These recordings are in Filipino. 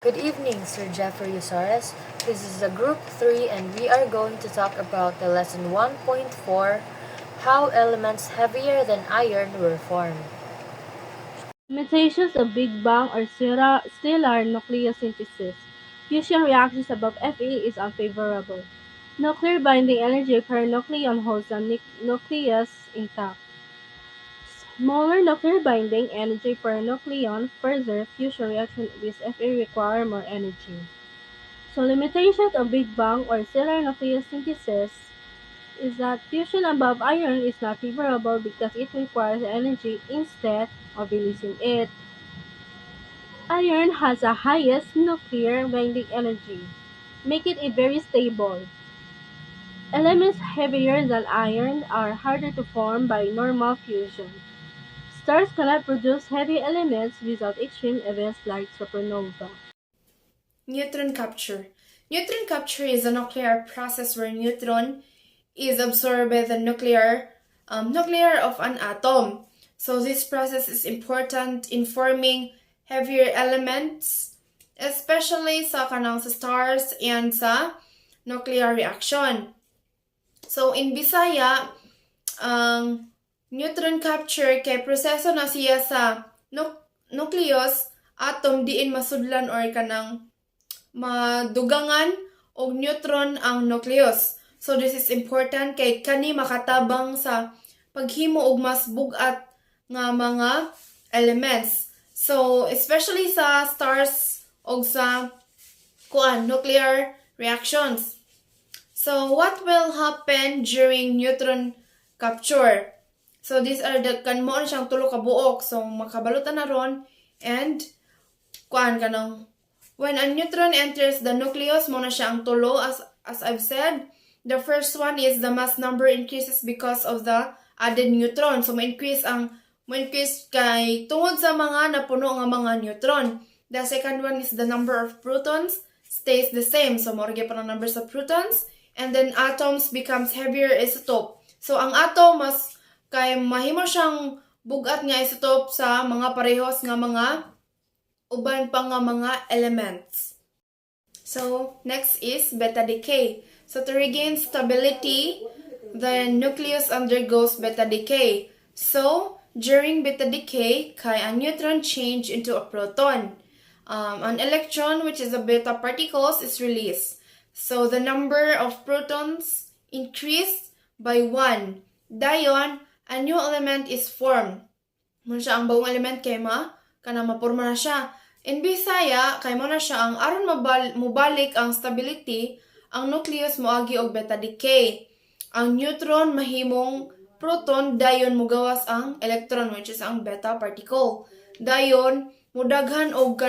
Good evening, Sir Jeffrey Usares. This is the Group 3 and we are going to talk about the lesson 1.4, how elements heavier than iron were formed. Limitations of Big Bang or stellar nucleosynthesis. Fusion reactions above Fe is unfavorable. Nuclear binding energy per nucleon holds the nucleus intact. Smaller nuclear binding energy per nucleon, further fusion reaction with Fe require more energy. So limitations of Big Bang or stellar nucleosynthesis is that fusion above iron is not favorable because it requires energy instead of releasing it. Iron has the highest nuclear binding energy, making it very stable. Elements heavier than iron are harder to form by normal fusion. Stars cannot produce heavy elements without extreme events like supernova. Neutron capture. Neutron capture is a nuclear process where neutron is absorbed by the nuclear of an atom. So this process is important in forming heavier elements, especially sa kanang sa stars and sa nuclear reaction. So in Bisaya, ang neutron capture kay proseso na siya sa nucleus atom diin masudlan or kanang madugangan og neutron ang nucleus. So this is important kay kani makatabang sa paghimo og mas bugat nga mga elements. So especially sa stars og sa nuclear reactions. So what will happen during neutron capture? So these are the kanmo siyang tulo ka buok. So makabalutan na ron and kanang when a neutron enters the nucleus, mo na siya ang tulo as I've said. The first one is the mass number increases because of the added neutron. So mo increase kay tungod sa mga napuno nga mga neutron. The second one is the number of protons stays the same. So mo pa ng numbers of protons and then atoms becomes heavier isotope. So ang atom mas kay mahimo siyang bugat nga isotope sa mga parehos nga mga uban pa nga mga elements. So, next is beta decay. So, to regain stability, the nucleus undergoes beta decay. So, during beta decay, kay a neutron change into a proton. An electron, which is a beta particles, is released. So, the number of protons increased by 1. Dayon, a new element is formed. Muna siya ang bawang element kay mapurma na siya. In Bisaya, kay mo na siya ang aron mubalik ang stability, ang nucleus moagi og beta decay. Ang neutron mahimong proton, dayon mugawas ang electron which is ang beta particle. Dayon mudaghan og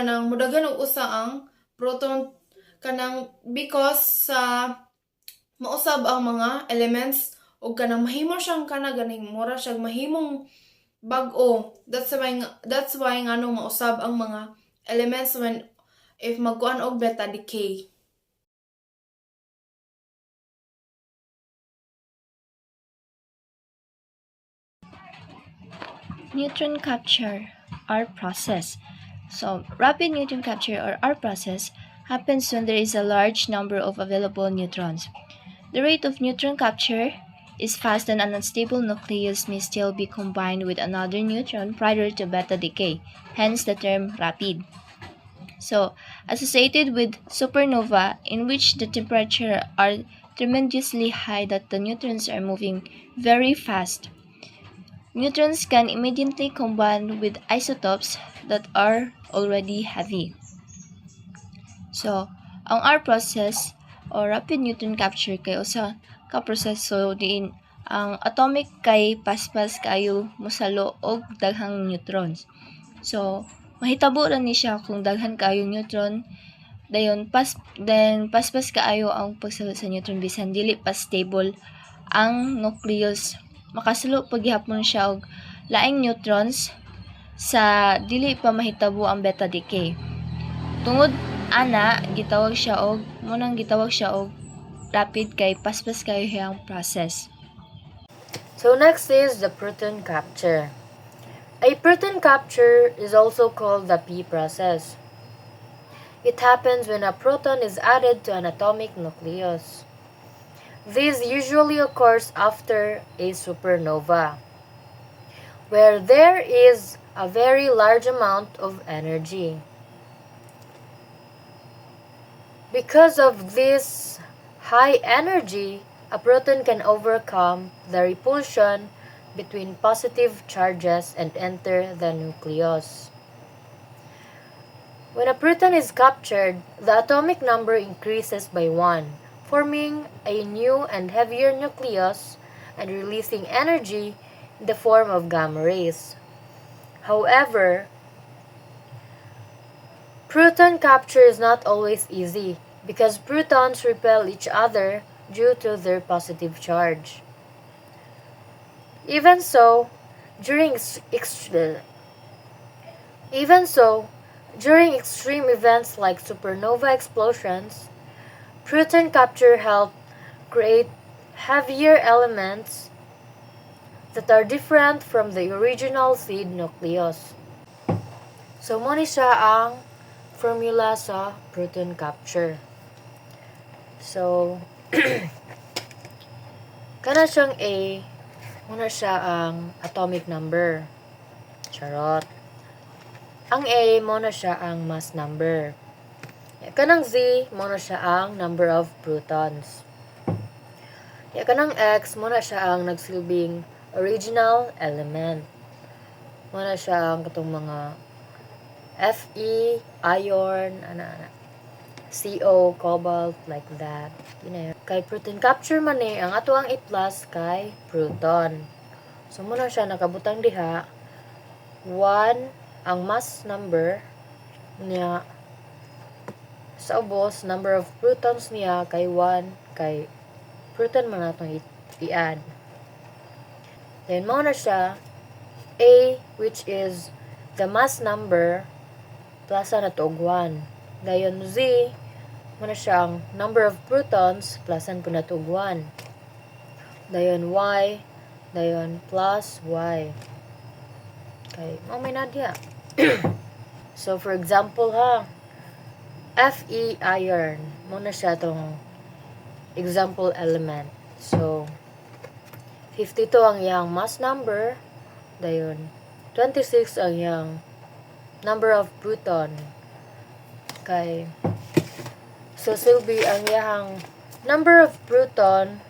usa ang proton kanang because sa mausab ang mga elements og kanang mahimo siyang ganing mura siya mahimong bag-o. That's why ngano mausab ang mga elements if magkuan og beta decay. Neutron capture, R process. So, rapid neutron capture or R process happens when there is a large number of available neutrons. The rate of neutron capture is fast and an unstable nucleus may still be combined with another neutron prior to beta decay, hence the term rapid. So, associated with supernova in which the temperature are tremendously high that the neutrons are moving very fast. Neutrons can immediately combine with isotopes that are already heavy. So, ang R process or rapid neutron capture kay usa ka proseso diin ang atomic kay paspas kayo mosalo og daghang neutrons. So, mahitabo ra ni siya kung daghan kayo neutron dayon paspas kaayo ang pagsalo sa neutron bisan dili pa stable ang nucleus. Makasalo paghihapon siya og laing neutrons sa dili pa mahitabo ang beta decay. Tungod ana gitawag siya og rapid kay paspas kayo hiyang process. So next is the proton capture. A proton capture is also called the P process. It happens when a proton is added to an atomic nucleus. This usually occurs after a supernova, where there is a very large amount of energy. Because of this high energy, a proton can overcome the repulsion between positive charges and enter the nucleus. When a proton is captured, the atomic number increases by 1, forming a new and heavier nucleus and releasing energy in the form of gamma rays. However, proton capture is not always easy because protons repel each other due to their positive charge. Even so, during extreme events like supernova explosions, proton capture helped create heavier elements that are different from the original seed nucleus. So, muna siya ang formula sa proton capture. So, kana siyang A, muna siya ang atomic number. Charot. Ang A, muna siya ang mass number. Kanang Z, muna siya ang number of protons. Kanang X, muna siya ang nagsilbing original element. Muna siya ang katong mga Fe, iron, CO, cobalt, like that. Kay proton capture man ang ato ang A+ kay proton. So, muna siya nakabutang diha. 1 ang mass number niya sa ubos, number of protons niya kay 1 kay proton man natong i-add. Then, muna siya A, which is the mass number plus na to og 1. Dayon Z, muna siya ang number of protons plusan po na to og 1. Dayon Y, dayon plus Y. Okay, may nadya. So, for example ha, Fe, iron, muna siya tong example element. So, 52 ang iyang mass number, dayon 26 ang iyang number of proton. Kay so silbi ang iyang number of proton,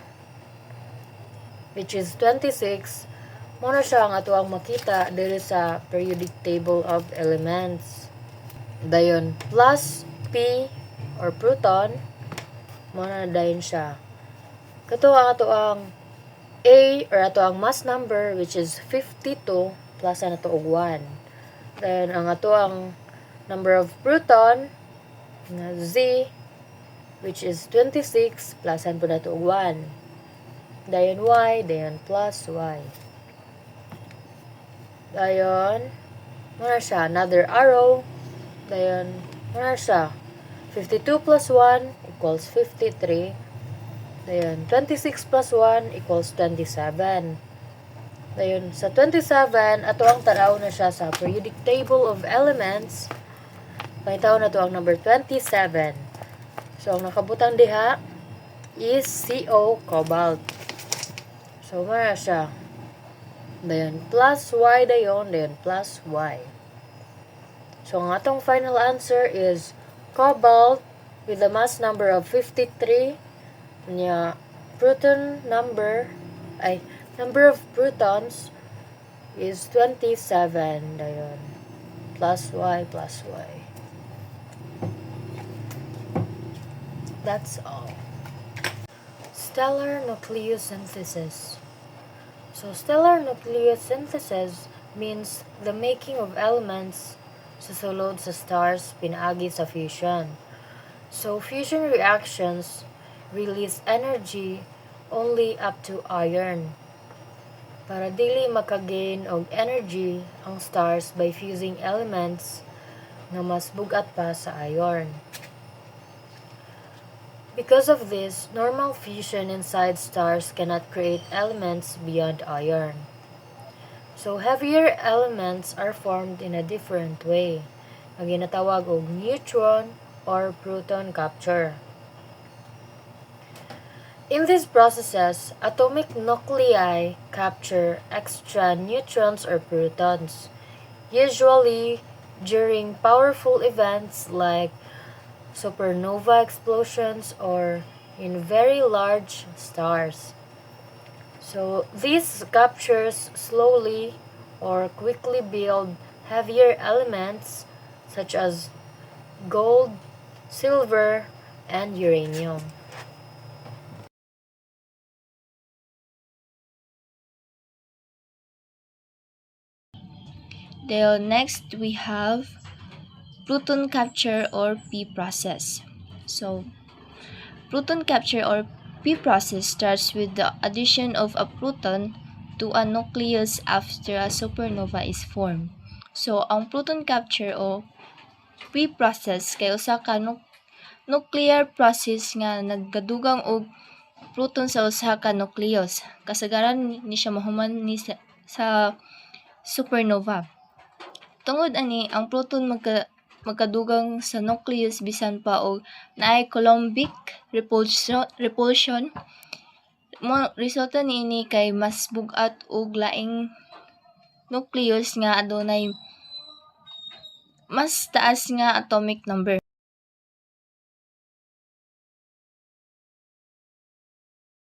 which is 26, muna siya ang ato ang makita diri sa periodic table of elements. Dayon plus P or proton, muna dayon siya. Kato ang ato ang A or ato ang mass number, which is 52 plus na to og 1. Then ang ato ang number of proton na Z, which is 26 plus po na to og 1. Dayon Y, dayon plus Y. Dayon muna siya another arrow. Dayon muna siya 52 plus 1 equals 53. Dayon 26 plus 1 equals 27. Dayon sa 27, ato ang tanaw na siya sa periodic table of elements. Pangitaw na to ang number 27. So ang nakabutang diha is CO, cobalt. So muna siya. Dayon plus Y dayon plus Y. So ang atong final answer is cobalt with a mass number of 53. Nya proton number of protons is 27 dayon plus Y. That's all. Stellar nucleosynthesis. So stellar nucleosynthesis means the making of elements sa sulod sa stars pinaagi sa fusion. So fusion reactions release energy only up to iron. Para dili makagain og energy ang stars by fusing elements nga mas bugat pa sa iron. Because of this, normal fusion inside stars cannot create elements beyond iron. So heavier elements are formed in a different way, nga ginatawag og neutron or proton capture. In these processes, atomic nuclei capture extra neutrons or protons, usually during powerful events like supernova explosions or in very large stars. So these captures slowly or quickly build heavier elements such as gold, silver, and uranium. Then next we have proton capture or P process. So proton capture or P process starts with the addition of a proton to a nucleus after a supernova is formed. So ang proton capture o P process kay usa ka nuclear process nga naggadugang og proton sa usa ka nucleus. Kasagaran ni siya mahuman ni sa supernova. Tungod ani ang proton magkadugang sa nucleus bisan pa og naay Coulombic repulsion mo resulta niini kay mas bug-at og laing nucleus nga adunay mas taas nga atomic number.